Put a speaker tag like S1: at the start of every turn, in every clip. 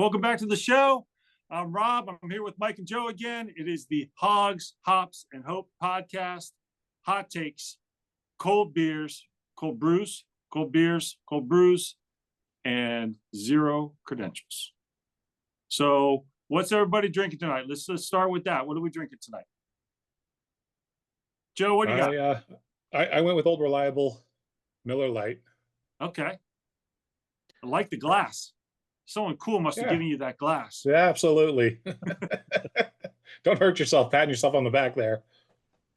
S1: Welcome back to the show. I'm Rob. I'm here with Mike and Joe again. It is the Hogs, Hops, and Hope podcast. Hot takes, cold beers, cold brews, cold beers, cold brews, and zero credentials. So what's everybody drinking tonight? Let's start with that. What are we drinking tonight? Joe, what do you got?
S2: I went with Old Reliable Miller Lite.
S1: Okay. I like the glass. Someone cool must have given you that glass.
S2: Yeah, absolutely. Don't hurt yourself, patting yourself on the back there.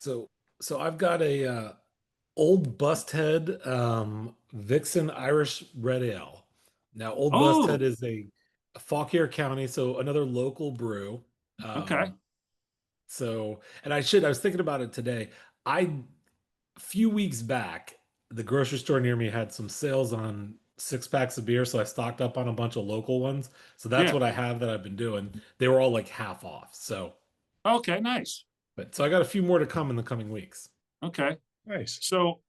S3: So I've got a Old Busthead Vixen Irish Red Ale. Now, Old Busthead is a Fauquier County, so another local brew.
S1: Okay.
S3: And I was thinking about it today. A few weeks back, the grocery store near me had some sales on 6 packs of beer, so I stocked up on a bunch of local ones. So that's what I have that I've been doing. They were all like half off. So
S1: okay, nice.
S3: So I got a few more to come in the coming weeks.
S1: Okay,
S2: nice.
S1: So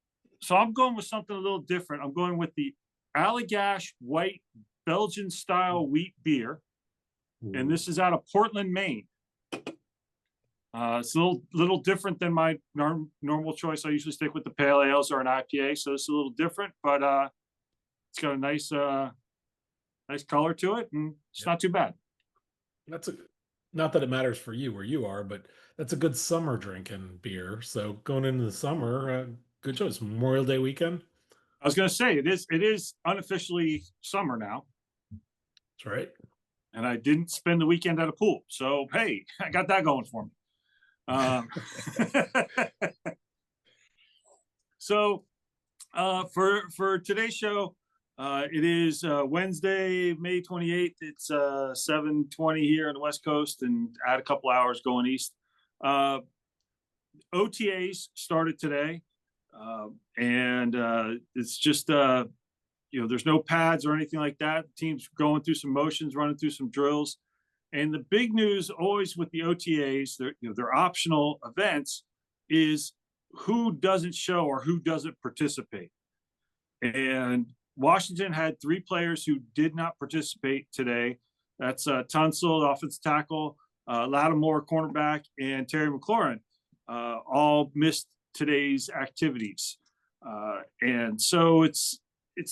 S1: I'm going with something a little different. I'm going with the Allagash White Belgian style wheat beer, and this is out of Portland, Maine. It's a little different than my normal choice. I usually stick with the pale ales or an IPA, so it's a little different, but it's got a nice color to it, and it's not too bad.
S3: Not that it matters for you where you are, but that's a good summer drinking beer. So going into the summer, good choice. Memorial Day weekend.
S1: I was going to say it is unofficially summer now.
S3: That's right.
S1: And I didn't spend the weekend at a pool, so hey, I got that going for me. So for today's show, it is Wednesday, May 28th. It's 7:20 here on the West Coast, and add a couple hours going east. OTAs started today, and it's just there's no pads or anything like that. The team's going through some motions, running through some drills. And the big news always with the OTAs, they're optional events, is who doesn't show or who doesn't participate. And Washington had 3 players who did not participate today. That's Tunsil, the offensive tackle, Lattimore, cornerback, and Terry McLaurin, all missed today's activities. And so it's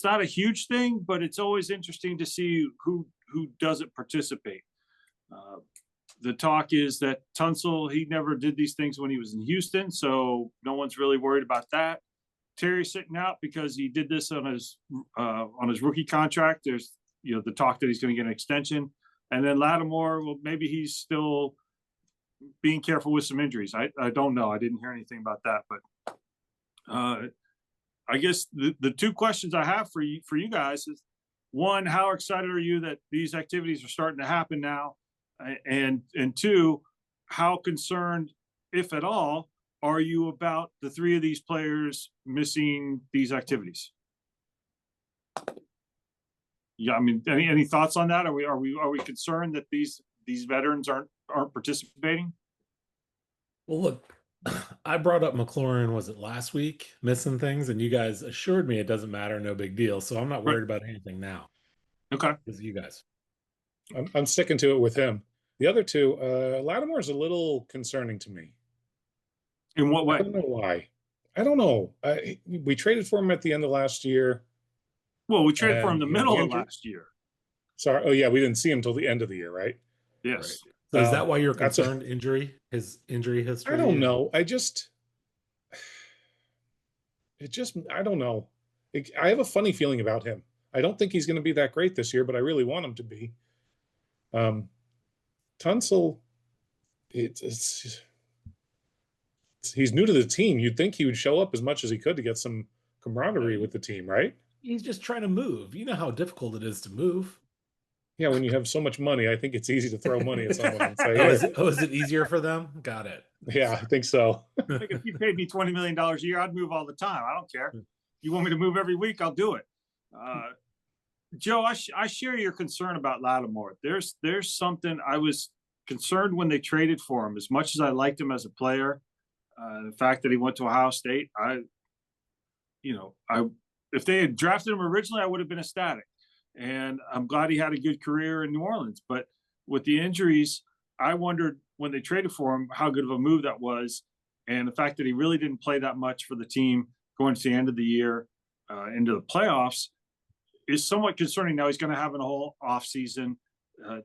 S1: not a huge thing, but it's always interesting to see who doesn't participate. The talk is that Tunsil, he never did these things when he was in Houston, so no one's really worried about that. Terry's sitting out because he did this on his rookie contract. There's the talk that he's going to get an extension, and then Lattimore, well, maybe he's still being careful with some injuries. I don't know. I didn't hear anything about that, but I guess the 2 questions I have for you guys is, one, how excited are you that these activities are starting to happen now? And 2, how concerned, if at all, are you about the 3 of these players missing these activities? Yeah, I mean, any thoughts on that? Are we concerned that these veterans aren't participating?
S3: Well, look, I brought up McLaurin, was it last week, missing things, and you guys assured me it doesn't matter, no big deal. So I'm not worried about anything now.
S1: Okay,
S3: because you guys.
S2: I'm sticking to it with him. The other 2, Lattimore is a little concerning to me.
S1: In what way?
S2: I don't know why. I don't know. We traded for him at the end of last year.
S1: Well, we traded for him in the middle of last year.
S2: Sorry. Oh, yeah. We didn't see him till the end of the year, right?
S1: Yes.
S3: Right. So is that why you're concerned? His injury history?
S2: I don't know. I don't know. I have a funny feeling about him. I don't think he's going to be that great this year, but I really want him to be. Tunsil, he's new to the team. You'd think he would show up as much as he could to get some camaraderie with the team, right?
S3: He's just trying to move. You know how difficult it is to move.
S2: Yeah, when you have so much money, I think it's easy to throw money at someone and say,
S3: is it easier for them? Got it.
S2: Yeah, I think so.
S1: Like if you paid me $20 million a year, I'd move all the time. I don't care. If you want me to move every week, I'll do it. Joe, I share your concern about Lattimore. There's something I was concerned when they traded for him. As much as I liked him as a player, the fact that he went to Ohio State, if they had drafted him originally, I would have been ecstatic. and I'm glad he had a good career in New Orleans. But with the injuries, I wondered when they traded for him how good of a move that was, and the fact that he really didn't play that much for the team going to the end of the year, into the playoffs, is somewhat concerning. Now he's going to have a whole off season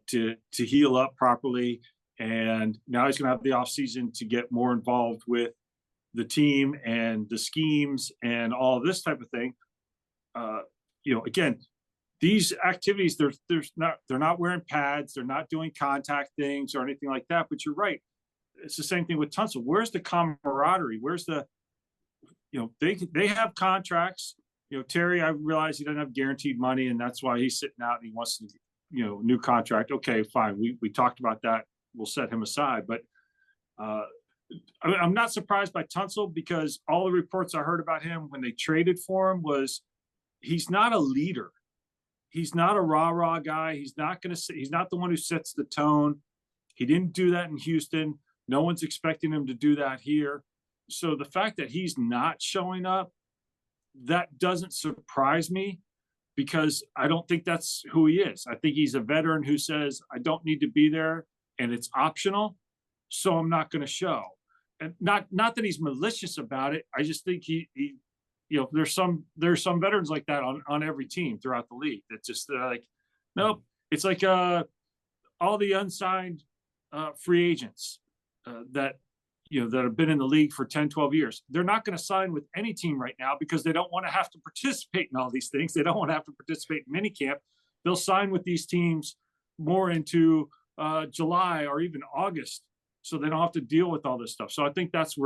S1: to heal up properly, and now he's going to have the off season to get more involved with the team and the schemes and all this type of thing. Again, these activities, they're not wearing pads, they're not doing contact things or anything like that. But you're right, it's the same thing with Tunsil. Where's the camaraderie? Where's the, they have contracts. Terry, I realize he doesn't have guaranteed money, and that's why he's sitting out and he wants to, new contract. Okay, fine. We talked about that. We'll set him aside. But I'm not surprised by Tunsil, because all the reports I heard about him when they traded for him was he's not a leader. He's not a rah-rah guy. He's not the one who sets the tone. He didn't do that in Houston. No one's expecting him to do that here. So the fact that he's not showing up, that doesn't surprise me, because I don't think that's who he is. I think he's a veteran who says, I don't need to be there and it's optional, so I'm not going to show. And not that he's malicious about it. I just think he there's some veterans like that on every team throughout the league that just like, nope. It's like all the unsigned free agents that have been in the league for 10, 12 years. They're not going to sign with any team right now because they don't want to have to participate in all these things. They don't want to have to participate in minicamp. They'll sign with these teams more into July or even August, so they don't have to deal with all this stuff. So I think that's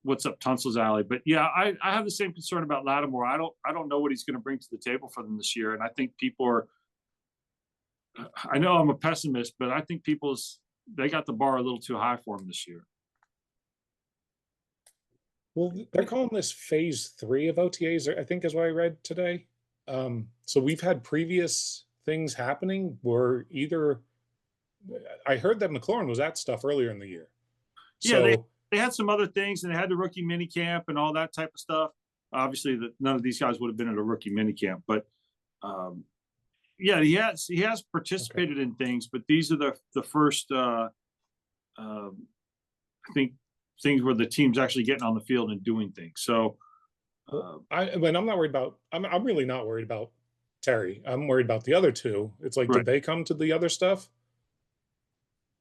S1: what's up Tunsil's alley. But yeah, I have the same concern about Lattimore. I don't know what he's going to bring to the table for them this year. And I think people are, I know I'm a pessimist, but I think they got the bar a little too high for him this year.
S2: Well, they're calling this phase 3 of OTAs, I think is what I read today. So we've had previous things happening where I heard that McLaurin was at stuff earlier in the year. So,
S1: yeah, they had some other things, and they had the rookie mini camp and all that type of stuff. Obviously, none of these guys would have been at a rookie mini camp, but yeah, he has participated in things, but these are the first I think things where the team's actually getting on the field and doing things. So
S2: I'm not worried about. I'm really not worried about Terry. I'm worried about the other two. It's like, did they come to the other stuff?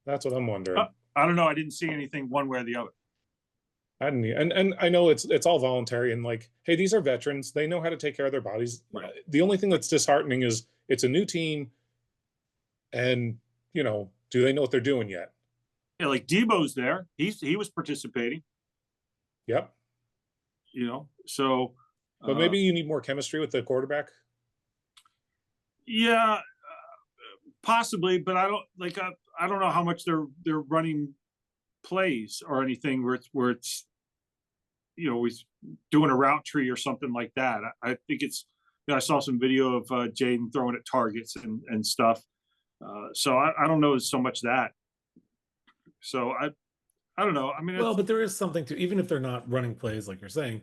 S2: That's what I'm wondering.
S1: I don't know. I didn't see anything one way or the other.
S2: I didn't, and I know it's all voluntary, and like, hey, these are veterans. They know how to take care of their bodies. Right. The only thing that's disheartening is it's a new team, and do they know what they're doing yet?
S1: Yeah, like Debo's there. He was participating.
S2: Yep.
S1: So.
S2: But maybe you need more chemistry with the quarterback.
S1: Yeah, possibly, but I don't know how much they're running plays or anything where it's he's doing a route tree or something like that. I think it's I saw some video of Jaden throwing at targets and stuff. So I don't know so much that. So I don't know. I mean,
S3: well, but there is something to, even if they're not running plays like you're saying,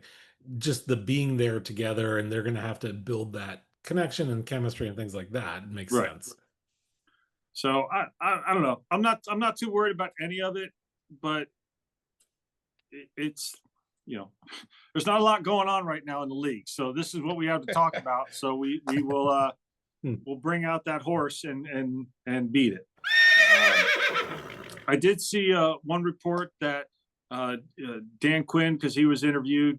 S3: just the being there together, and they're going to have to build that connection and chemistry and things like that. It makes sense.
S1: So I don't know. I'm not too worried about any of it, but it's there's not a lot going on right now in the league. So this is what we have to talk about. So we will we'll bring out that horse and beat it. I did see one report that Dan Quinn, because he was interviewed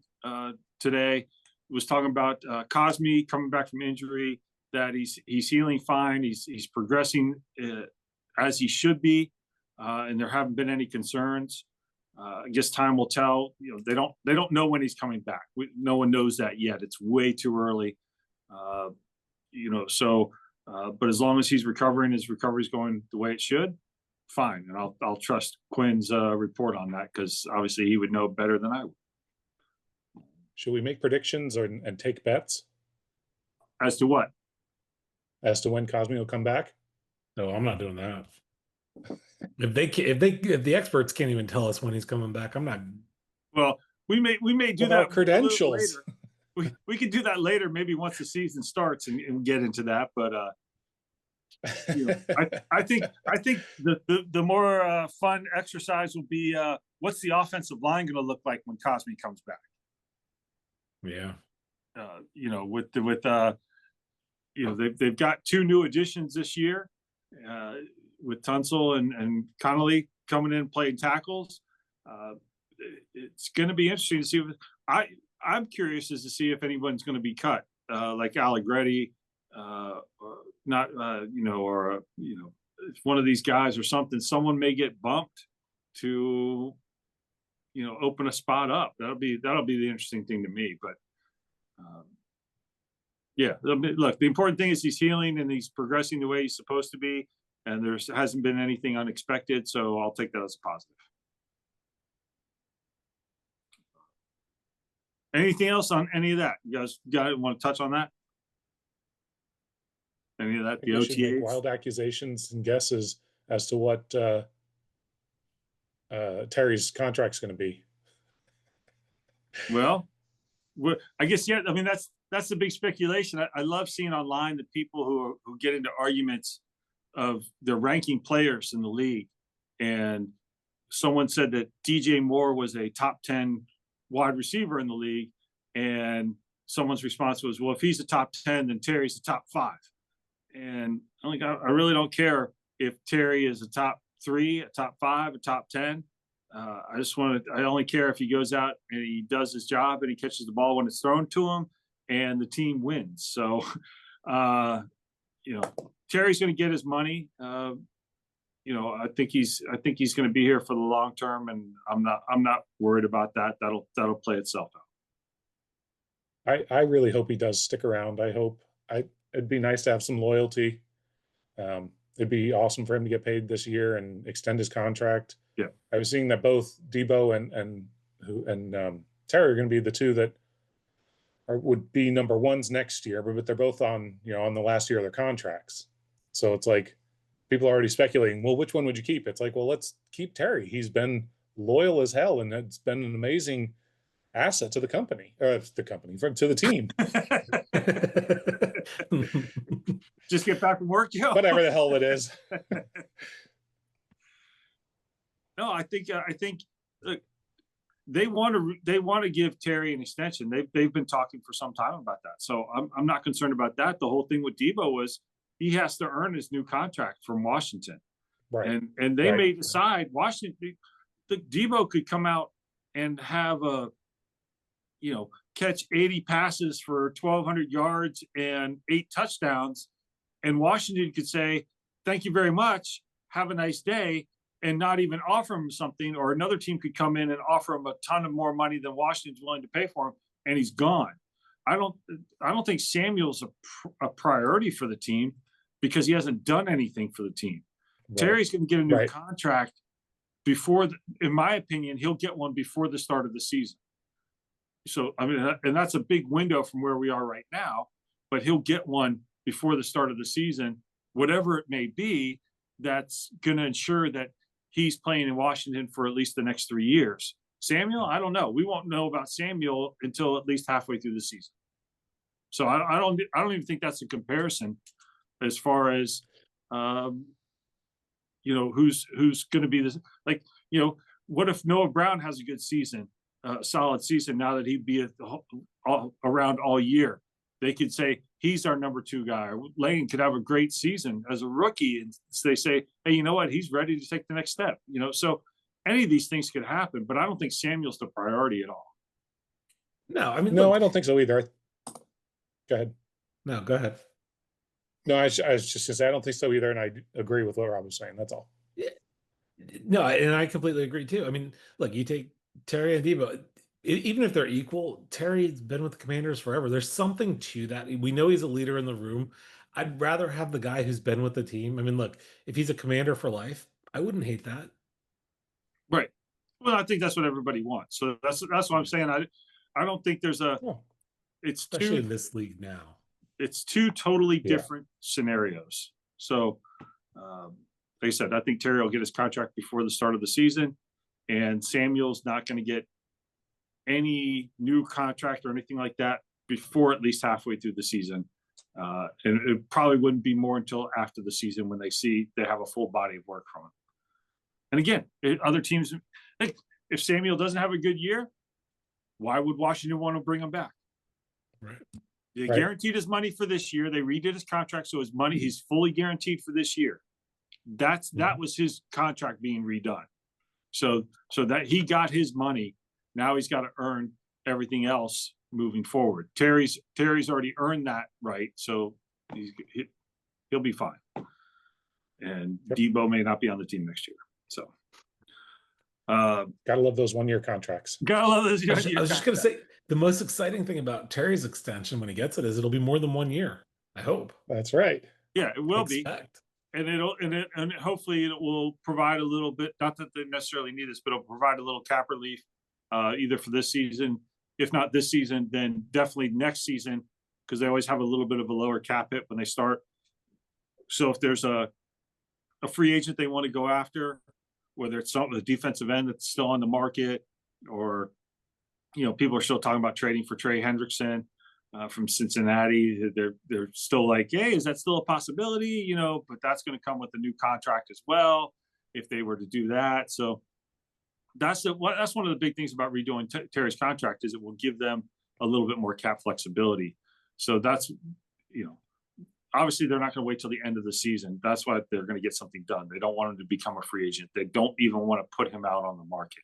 S1: today, was talking about Cosme coming back from injury, that he's healing fine. He's progressing as he should be, and there haven't been any concerns. I guess time will tell. They don't know when he's coming back. No one knows that yet. It's way too early. So but as long as he's recovering, his recovery is going the way it should, fine. And I'll trust Quinn's report on that, because obviously he would know better than I would.
S2: Should we make predictions and take bets
S1: as to what?
S2: As to when Cosme will come back?
S3: No, I'm not doing that. If the experts can't even tell us when he's coming back, I'm not.
S1: Well, we may do that.
S2: Credentials.
S1: we can do that later, maybe once the season starts and get into that. But you know, I think the more fun exercise will be what's the offensive line going to look like when Cosme comes back?
S3: Yeah.
S1: You know, you know, they've got 2 new additions this year with Tunsil and Connolly coming in playing tackles. It's going to be interesting to see. I'm curious as to see if anyone's going to be cut, like Allegretti, or not, you know, or you know, if one of these guys or something. Someone may get bumped to, you know, open a spot up. That'll be the interesting thing to me. But yeah, look, the important thing is he's healing and he's progressing the way he's supposed to be, and there hasn't been anything unexpected. So I'll take that as a positive. Anything else on any of that? You guys want to touch on that? Any of that? The
S2: We should make
S1: OTAs?
S2: wild accusations and guesses as to what Terry's contract's going to be.
S1: Well, I guess, yeah. I mean, that's the big speculation. I love seeing online the people who get into arguments of the ranking players in the league. And someone said that DJ Moore was a top 10 wide receiver in the league, and someone's response was, well, if he's a top 10, then Terry's a top 5. And I really don't care if Terry is a top 3, a top 5, a top 10. I only care if he goes out and he does his job and he catches the ball when it's thrown to him and the team wins. So, you know, Terry's going to get his money. You know, I think he's going to be here for the long term, and I'm not worried about that. That'll play itself
S2: I really hope he does stick around. It'd be nice to have some loyalty. It'd be awesome for him to get paid this year and extend his contract.
S1: Yeah.
S2: I was seeing that both Debo and Terry are going to be the 2 that would be number 1s next year, but they're both on the last year of their contracts. So it's like people are already speculating, well, which one would you keep? It's like, well, let's keep Terry. He's been loyal as hell, and it's been an amazing asset to the company, to the team.
S1: Just get back from work, Joe.
S2: Whatever the hell it is.
S1: No, I think look, they want to give Terry an extension. They've been talking for some time about that. So I'm not concerned about that. The whole thing with Debo was he has to earn his new contract from Washington.
S2: Right.
S1: And they may decide Washington, the Debo could come out and have catch 80 passes for 1,200 yards and 8 touchdowns. And Washington could say, thank you very much. Have a nice day. And not even offer him something, or another team could come in and offer him a ton of more money than Washington's willing to pay for him, and he's gone. I don't think Samuel's a priority for the team because he hasn't done anything for the team. Right. Terry's going to get a new contract before, in my opinion, he'll get one before the start of the season. So, I mean, and that's a big window from where we are right now, but he'll get one before the start of the season, whatever it may be, that's going to ensure that he's playing in Washington for at least the next 3 years. Samuel, I don't know. We won't know about Samuel until at least halfway through the season. So I don't even think that's a comparison as far as, who's going to be this, like, what if Noah Brown has a good season, solid season, now that he'd be around all year? They could say he's our number 2 guy. Lane could have a great season as a rookie, and they say, hey, you know what? He's ready to take the next step. So any of these things could happen, but I don't think Samuel's the priority at all.
S3: No, I mean,
S2: no, I don't think so either. Go ahead.
S3: No, go ahead.
S2: No, I was just gonna say I don't think so either, and I agree with what Rob was saying. That's all.
S3: Yeah. No, and I completely agree too. I mean, look, you take Terry and Debo. Even if they're equal, Terry's been with the Commanders forever. There's something to that. We know he's a leader in the room. I'd rather have the guy who's been with the team. I mean, look, if he's a Commander for life, I wouldn't hate that.
S1: Right. Well, I think that's what everybody wants. So that's what I'm saying. I don't think there's a. It's
S3: especially in this league now.
S1: It's 2 totally different scenarios. So, like I said, I think Terry will get his contract before the start of the season, and Samuel's not going to get any new contract or anything like that before at least halfway through the season. And it probably wouldn't be more until after the season when they see they have a full body of work from him. And again, other teams, like if Samuel doesn't have a good year, why would Washington want to bring him back?
S3: Right.
S1: They
S2: Right.
S1: guaranteed his money for this year. They redid his contract, so his money, he's fully guaranteed for this year. That was his contract being redone. So that he got his money. Now he's got to earn everything else moving forward. Terry's already earned that right, so he'll be fine. And Debo may not be on the team next year. So
S2: Gotta love those 1-year contracts.
S1: gotta love this.
S3: I was just going to say, the most exciting thing about Terry's extension when he gets it is it'll be more than 1 year. I hope.
S2: That's right.
S1: Yeah, it will
S3: Expect.
S1: be. And hopefully it will provide a little bit, not that they necessarily need this, but it'll provide a little cap relief, either for this season. If not this season, then definitely next season, because they always have a little bit of a lower cap hit when they start. So if there's a free agent they want to go after, whether it's something, a defensive end that's still on the market, or, people are still talking about trading for Trey Hendrickson from Cincinnati. They're still like, hey, is that still a possibility? But that's going to come with a new contract as well if they were to do that. So that's one of the big things about redoing Terry's contract is it will give them a little bit more cap flexibility. So that's, obviously they're not going to wait till the end of the season. That's why they're going to get something done. They don't want him to become a free agent. They don't even want to put him out on the market.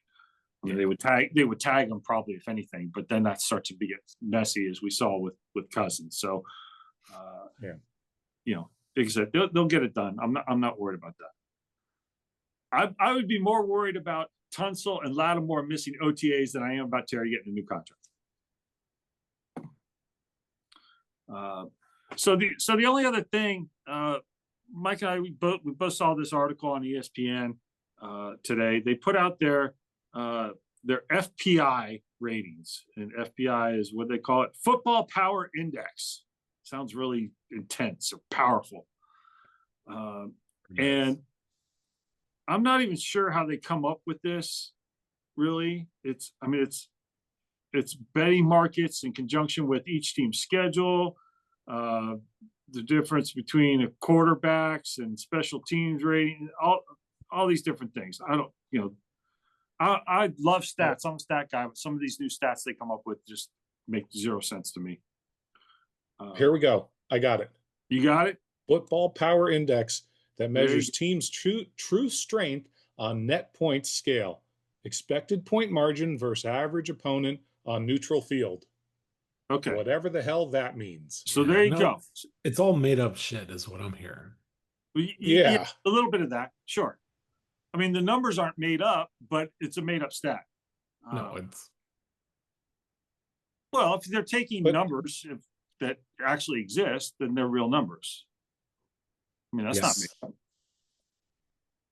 S1: I mean, they would tag him probably, if anything, but then that starts to be messy, as we saw with Cousins. So, like I said, they'll get it done. I'm not worried about that. I would be more worried about Tunsil and Lattimore missing OTAs than I am about Terry getting a new contract. So the only other thing, Mike and I, we both saw this article on ESPN today. They put out their FPI ratings, and FPI is what they call it, Football Power Index. Sounds really intense or powerful. And I'm not even sure how they come up with this. Really, it's betting markets in conjunction with each team's schedule. The difference between the quarterbacks and special teams rating, all these different things. I love stats. I'm a stat guy, but some of these new stats they come up with just make zero sense to me.
S2: Here we go. I got it.
S1: You got it?
S2: Football Power Index that measures teams' true strength on net points scale. Expected point margin versus average opponent on neutral field.
S1: Okay.
S2: Whatever the hell that means.
S1: So there you go.
S3: It's all made up shit is what I'm hearing.
S2: Yeah.
S1: A little bit of that. Sure. I mean, the numbers aren't made up, but it's a made up stat.
S3: No, it's.
S1: Well, if they're taking numbers that actually exist, then they're real numbers. I mean, that's not made up.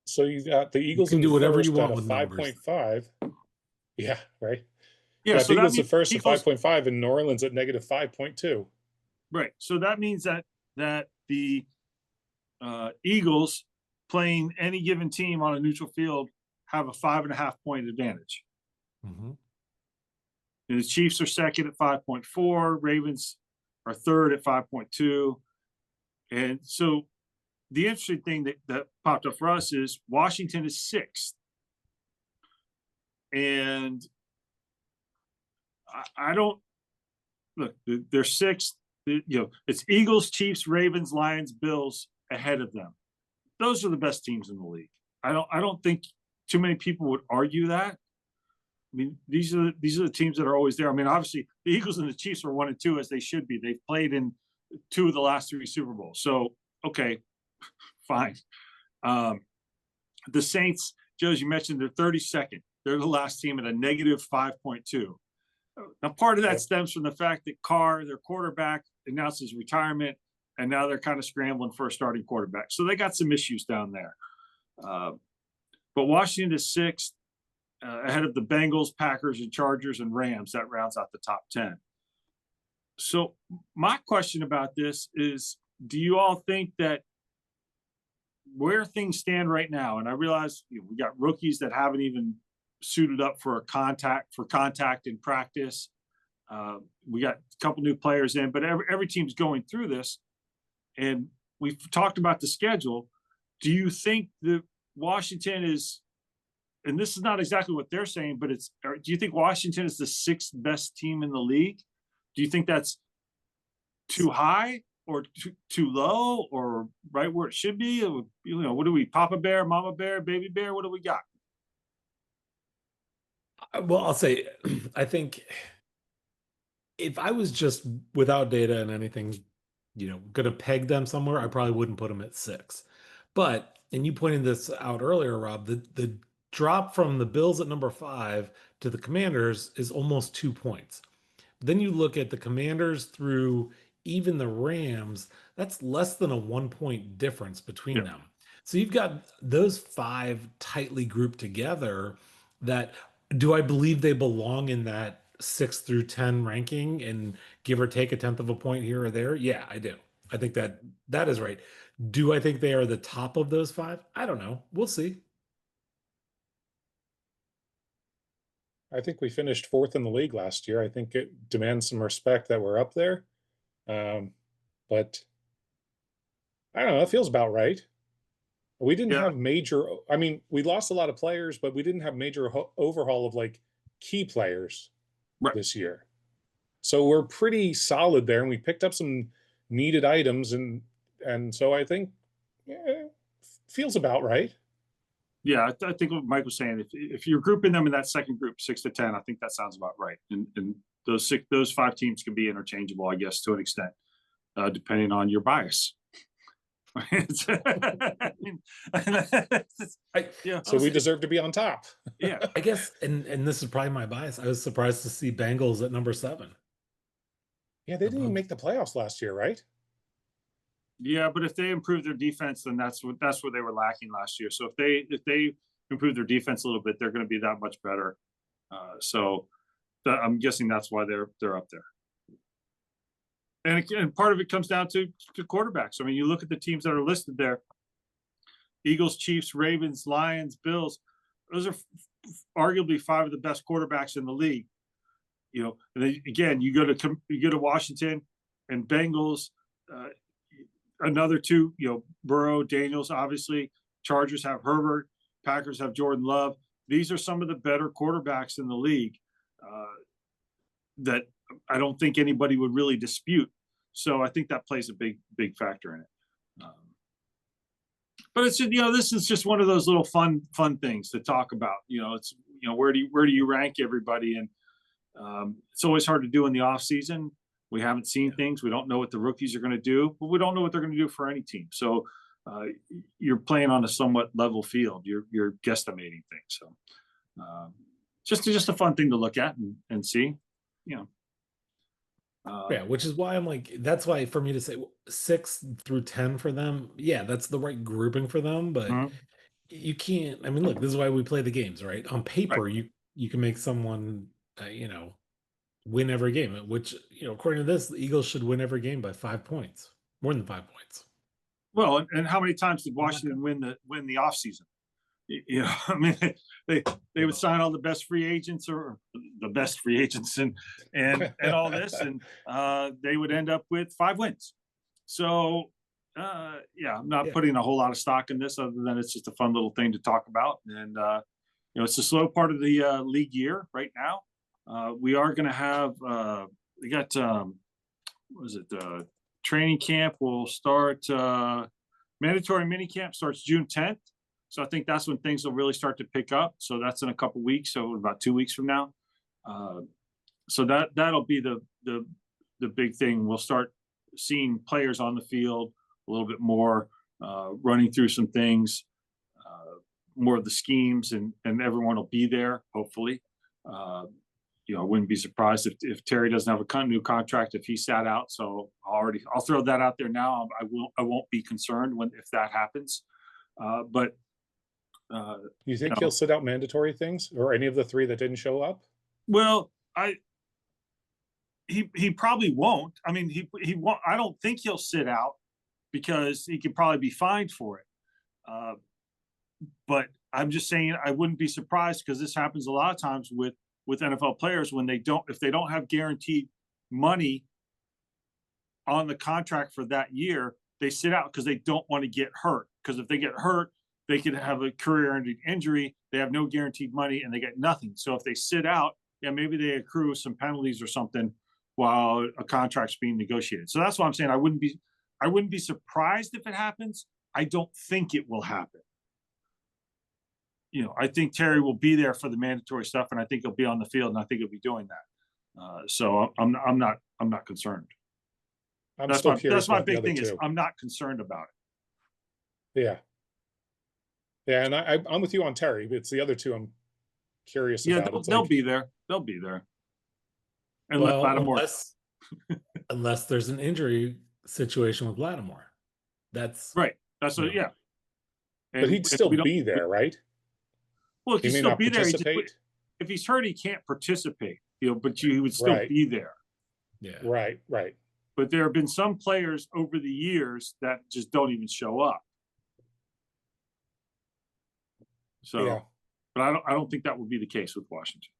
S2: So you got the Eagles
S3: can
S2: in
S3: do
S2: the
S3: whatever
S2: first
S3: you want
S2: at a
S3: with numbers.
S2: 5.5. Yeah, right.
S1: Yeah,
S2: so Eagles at first at 5.5 and New Orleans at negative 5.2.
S1: Right. So that means that the Eagles playing any given team on a neutral field have a 5.5 point advantage.
S3: Mm-hmm.
S1: And the Chiefs are second at 5.4. Ravens are third at 5.2. And so the interesting thing that popped up for us is Washington is sixth. And I don't look, they're sixth. It's Eagles, Chiefs, Ravens, Lions, Bills ahead of them. Those are the best teams in the league. I don't think too many people would argue that. I mean, these are the teams that are always there. I mean, obviously the Eagles and the Chiefs are 1 and 2 as they should be. They've played in 2 of the last 3 Super Bowls. So, okay, fine. The Saints, Joe, as you mentioned, they're 32nd. They're the last team at a negative 5.2. Now, part of that stems from the fact that Carr, their quarterback, announced his retirement, and now they're kind of scrambling for a starting quarterback. So they got some issues down there. But Washington is sixth, ahead of the Bengals, Packers, and Chargers and Rams. That rounds out the top 10. So my question about this is, do you all think that where things stand right now, and I realize we got rookies that haven't even suited up for contact in practice. We got a couple new players in, but every team's going through this. And we've talked about the schedule. Do you think that Washington is, and this is not exactly what they're saying, but do you think Washington is the 6th best team in the league? Do you think that's too high or too low or right where it should be? What do we, Papa Bear, Mama Bear, Baby Bear? What do we got?
S3: Well, I'll say, I think if I was just without data and anything, gonna peg them somewhere, I probably wouldn't put them at 6. But, and you pointed this out earlier, Rob, the drop from the Bills at number 5 to the Commanders is almost 2 points. Then you look at the Commanders through even the Rams, that's less than a 1 point difference between them. So you've got those 5 tightly grouped together that, do I believe they belong in that 6 through 10 ranking and give or take a 10th of a point here or there? Yeah, I do. I think that is right. Do I think they are the top of those 5? I don't know. We'll see.
S2: I think we finished 4th in the league last year. I think it demands some respect that we're up there. But I don't know, it feels about right. We didn't have major, I mean, we lost a lot of players, but we didn't have major overhaul of like key players this year. So we're pretty solid there, and we picked up some needed items, and so I think feels about right.
S1: Yeah, I think what Mike was saying, if you're grouping them in that second group, 6 to 10, I think that sounds about right. And those 5 teams can be interchangeable, I guess, to an extent, depending on your bias.
S2: So we deserve to be on top.
S1: Yeah,
S3: I guess, and this is probably my bias, I was surprised to see Bengals at number 7.
S2: Yeah, they didn't even make the playoffs last year, right?
S1: Yeah, but if they improve their defense, then that's what they were lacking last year. So if they improve their defense a little bit, they're going to be that much better. I'm guessing that's why they're up there. And again, part of it comes down to quarterbacks. I mean, you look at the teams that are listed there: Eagles, Chiefs, Ravens, Lions, Bills. Those are arguably 5 of the best quarterbacks in the league. And then, again, you go to Washington and Bengals. Another 2, Burrow, Daniels, obviously. Chargers have Herbert. Packers have Jordan Love. These are some of the better quarterbacks in the league that I don't think anybody would really dispute. So I think that plays a big factor in it. But it's this is just one of those little fun things to talk about. It's where do you rank everybody, and it's always hard to do in the off season. We haven't seen things. We don't know what the rookies are going to do, but we don't know what they're going to do for any team. So you're playing on a somewhat level field. You're guesstimating things. So just a fun thing to look at and see.
S3: Which is why I'm like, that's why for me to say 6 through 10 for them, that's the right grouping for them. But you can't. I mean, look, this is why we play the games, right? On paper, you can make someone, win every game, which, according to this, the Eagles should win every game by 5 points, more than 5 points.
S1: Well, and how many times did Washington win the offseason? I mean, they would sign all the best free agents or the best free agents and all this, and they would end up with 5 wins. So, I'm not putting a whole lot of stock in this, other than it's just a fun little thing to talk about. And it's a slow part of the league year right now. We are going to have we got training camp will start. Mandatory mini camp starts June 10th, so I think that's when things will really start to pick up. So that's in a couple weeks, so about 2 weeks from now. So that'll be the big thing. We'll start seeing players on the field a little bit more, running through some things, more of the schemes, and everyone will be there, hopefully. I wouldn't be surprised if Terry doesn't have a new contract if he sat out. So I'll throw that out there now. I won't be concerned if that happens. But
S2: you think he'll sit out mandatory things, or any of the 3 that didn't show up?
S1: Well, he probably won't. I mean, he won't. I don't think he'll sit out because he could probably be fined for it. But I'm just saying I wouldn't be surprised, because this happens a lot of times with with NFL players when if they don't have guaranteed money on the contract for that year, they sit out because they don't want to get hurt. Because if they get hurt, they could have a career-ending injury. They have no guaranteed money and they get nothing. So if they sit out, yeah, maybe they accrue some penalties or something while a contract's being negotiated. So that's what I'm saying. I wouldn't be surprised if it happens. I don't think it will happen. I think Terry will be there for the mandatory stuff, and I think he'll be on the field, and I think he'll be doing that. So I'm not concerned. That's my big thing is I'm not concerned about
S2: it. Yeah. Yeah, and I'm with you on Terry. It's the other two I'm curious about.
S1: Yeah, they'll be there. They'll be there. And
S3: well, unless there's an injury situation with Lattimore. That's
S1: right. That's what, yeah.
S2: And but he'd still be there, right?
S1: Well, he may still be there. If he's hurt, he can't participate. But he would still be there.
S3: Yeah.
S2: Right.
S1: But there have been some players over the years that just don't even show up. So, yeah. But I don't think that would be the case with Washington.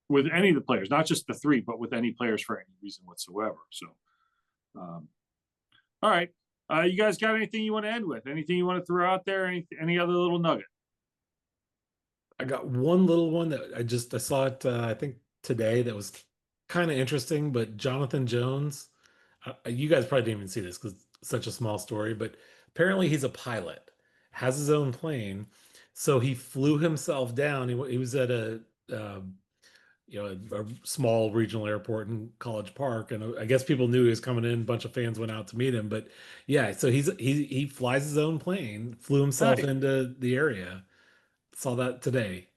S1: With any of the players, not just the three, but with any players for any reason whatsoever. So, all right. You guys got anything you want to end with? Anything you want to throw out there? Any other little nugget?
S3: I got one little one that I saw it, I think today, that was kind of interesting, but Jonathan Jones, you guys probably didn't even see this because it's such a small story, but apparently he's a pilot, has his own plane. So he flew himself down. He was at a small regional airport in College Park, and I guess people knew he was coming in. A bunch of fans went out to meet him, but yeah, so he flies his own plane, flew himself into the area. Saw that today.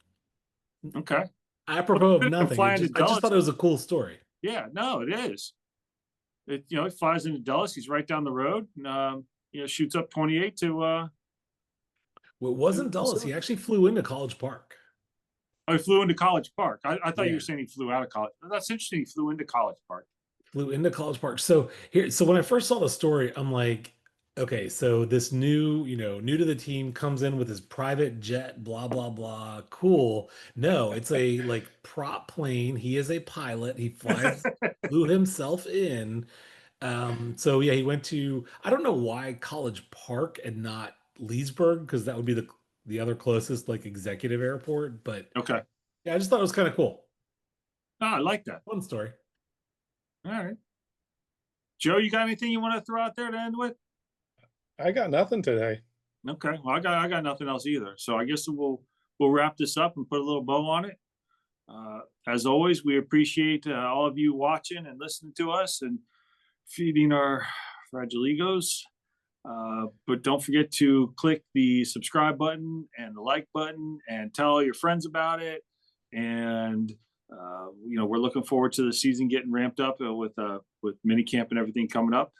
S1: Okay.
S3: Apropos of nothing, I just thought it was a cool story.
S1: Yeah, no, it is. He flies into Dulles. He's right down the road, and shoots up 28 to.
S3: Well, it wasn't Dulles. He actually flew into College Park.
S1: Oh, he flew into College Park. I thought you were saying he flew out of College. That's interesting. He flew into College Park.
S3: Flew into College Park. So when I first saw the story, I'm like, okay, so this new to the team comes in with his private jet, blah, blah, blah. Cool. No, it's a prop plane. He is a pilot. He flew himself in. So yeah, he went to, I don't know why College Park and not Leesburg, because that would be the other closest executive airport. But
S1: okay.
S3: Yeah, I just thought it was kind of cool.
S1: Oh, I like that.
S3: Fun story.
S1: All right. Joe, you got anything you want to throw out there to end with?
S2: I got nothing today.
S1: Okay. Well, I got nothing else either. So I guess we'll wrap this up and put a little bow on it. As always, we appreciate all of you watching and listening to us and feeding our fragile egos. But don't forget to click the subscribe button and the like button and tell all your friends about it. And we're looking forward to the season getting ramped up with minicamp and everything coming up.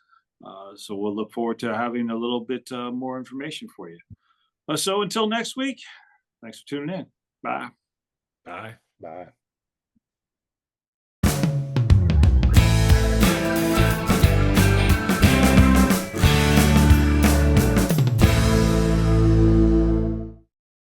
S1: So we'll look forward to having a little bit more information for you. So until next week, thanks for tuning in. Bye.
S3: Bye.
S2: Bye.